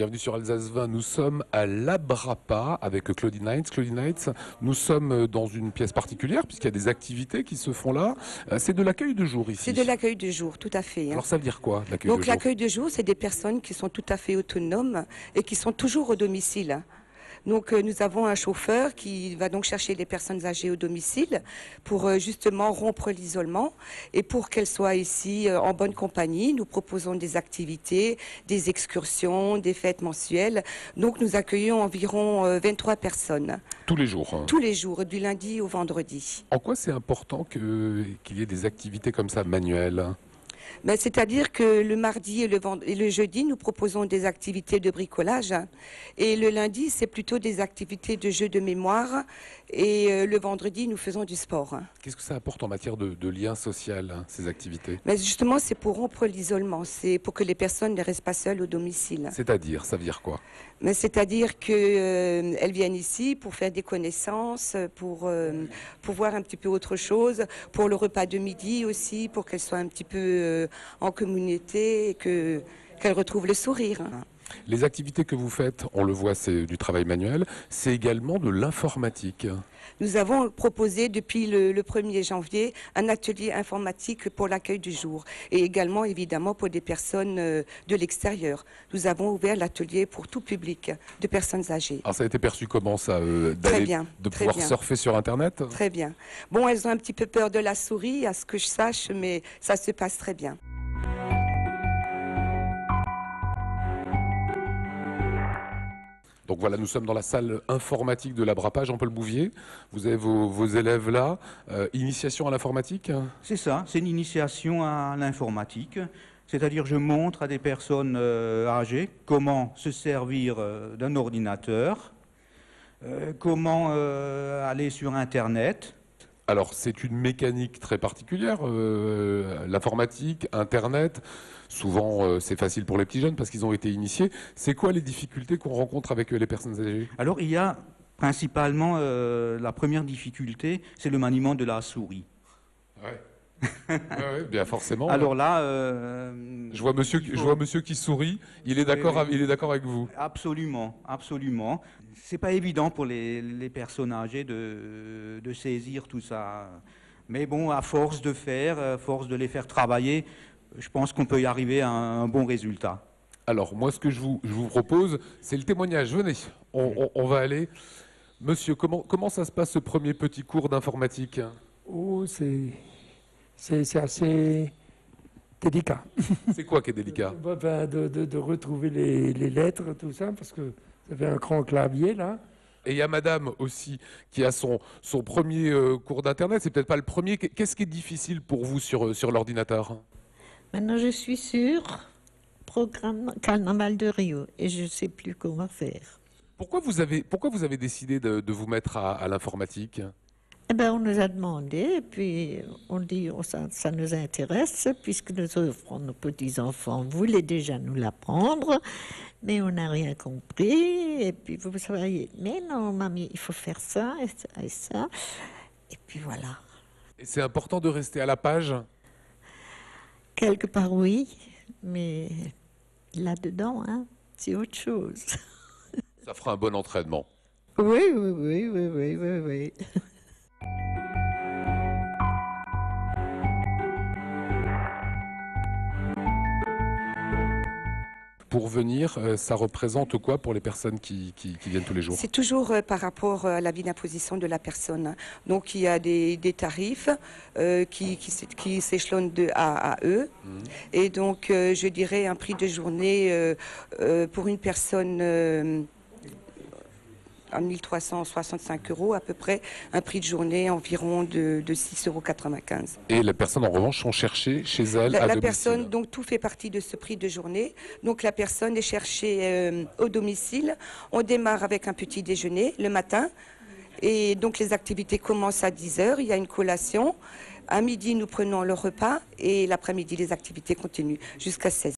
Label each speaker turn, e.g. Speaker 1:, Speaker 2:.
Speaker 1: Bienvenue sur Alsace 20. Nous sommes à l'Abrapa avec Claudine Heinz. Claudine Heinz, nous sommes dans une pièce particulière puisqu'il y a des activités qui se font là. C'est de l'accueil de jour ici.
Speaker 2: C'est de l'accueil de jour, tout à fait.
Speaker 1: Alors ça veut dire quoi, l'accueil de jour?
Speaker 2: Donc l'accueil de jour, c'est des personnes qui sont tout à fait autonomes et qui sont toujours au domicile. Donc nous avons un chauffeur qui va donc chercher les personnes âgées au domicile pour justement rompre l'isolement et pour qu'elles soient ici en bonne compagnie. Nous proposons des activités, des excursions, des fêtes mensuelles. Donc nous accueillons environ 23 personnes.
Speaker 1: Tous les jours, hein.
Speaker 2: Tous les jours, du lundi au vendredi.
Speaker 1: En quoi c'est important qu'il y ait des activités comme ça manuelles?
Speaker 2: Ben, c'est-à-dire que le mardi et le jeudi, nous proposons des activités de bricolage. Et le lundi, c'est plutôt des activités de jeux de mémoire. Et le vendredi, nous faisons du sport.
Speaker 1: Qu'est-ce que ça apporte en matière de lien social, hein, ces activités?
Speaker 2: Mais justement, c'est pour rompre l'isolement. C'est pour que les personnes ne restent pas seules au domicile.
Speaker 1: C'est-à-dire, ça veut dire quoi?
Speaker 2: Mais c'est-à-dire qu'elles viennent ici pour faire des connaissances, pour voir un petit peu autre chose, pour le repas de midi aussi, pour qu'elles soient un petit peu en communauté et qu'elles retrouvent le sourire.
Speaker 1: Les activités que vous faites, on le voit, c'est du travail manuel, c'est également de l'informatique.
Speaker 2: Nous avons proposé depuis le 1er janvier un atelier informatique pour l'accueil du jour et également évidemment pour des personnes de l'extérieur. Nous avons ouvert l'atelier pour tout public de personnes âgées.
Speaker 1: Alors ça a été perçu comment ça,
Speaker 2: Très bien,
Speaker 1: de
Speaker 2: très
Speaker 1: pouvoir
Speaker 2: bien.
Speaker 1: surfer sur Internet?
Speaker 2: Très bien. Bon, elles ont un petit peu peur de la souris, à ce que je sache, mais ça se passe très bien.
Speaker 1: Donc voilà, nous sommes dans la salle informatique de l'Abrapa, Jean-Paul Bouvier. Vous avez vos élèves là. Initiation à l'informatique?
Speaker 3: C'est ça, c'est une initiation à l'informatique. C'est-à-dire je montre à des personnes âgées comment se servir d'un ordinateur, comment aller sur Internet.
Speaker 1: Alors c'est une mécanique très particulière, l'informatique, Internet. Souvent c'est facile pour les petits jeunes parce qu'ils ont été initiés. C'est quoi les difficultés qu'on rencontre avec les personnes âgées?
Speaker 3: Alors il y a principalement la première difficulté, c'est le maniement de la souris.
Speaker 1: Ouais. Ouais, bien forcément.
Speaker 3: Alors là,
Speaker 1: je vois monsieur qui sourit. Il est d'accord avec vous.
Speaker 3: Absolument, absolument. C'est pas évident pour les personnes âgées de saisir tout ça. Mais bon, à force de faire, à force de les faire travailler, je pense qu'on peut y arriver à un bon résultat.
Speaker 1: Alors moi, ce que je vous propose, c'est le témoignage. Venez, on va aller. Monsieur, comment ça se passe ce premier petit cours d'informatique?
Speaker 4: Oh, c'est assez délicat.
Speaker 1: C'est quoi qui est délicat?
Speaker 4: De retrouver les lettres, tout ça, parce que ça fait un grand clavier, là.
Speaker 1: Et il y a madame aussi qui a son premier cours d'Internet. C'est peut-être pas le premier. Qu'est-ce qui est difficile pour vous sur l'ordinateur?
Speaker 5: Maintenant, je suis sur programme Carnaval de Rio et je ne sais plus comment faire.
Speaker 1: Pourquoi vous avez décidé de vous mettre à l'informatique?
Speaker 5: Eh ben, on nous a demandé, et puis on dit ça nous intéresse, puisque nous offrons nos petits-enfants voulaient déjà nous l'apprendre, mais on n'a rien compris, et puis vous savez, mais non, mamie, il faut faire ça, et ça, et ça, et puis voilà.
Speaker 1: Et c'est important de rester à la page?
Speaker 5: Quelque part, oui, mais là-dedans, hein, c'est autre chose.
Speaker 1: Ça fera un bon entraînement.
Speaker 5: Oui, oui, oui, oui, oui, oui, oui.
Speaker 1: Pour venir, ça représente quoi pour les personnes qui viennent tous les jours?
Speaker 2: C'est toujours par rapport à la vie d'imposition de la personne. Donc il y a des tarifs qui s'échelonnent de A à E. Et donc je dirais un prix de journée pour une personne à 1365 € à peu près, un prix de journée environ de 6,95 €.
Speaker 1: Et les personnes en revanche sont cherchées chez elles à
Speaker 2: La
Speaker 1: domicile.
Speaker 2: personne, donc tout fait partie de ce prix de journée. Donc la personne est cherchée au domicile. On démarre avec un petit déjeuner le matin. Et donc les activités commencent à 10 h. Il y a une collation. À midi, nous prenons le repas. Et l'après-midi, les activités continuent jusqu'à 16 h.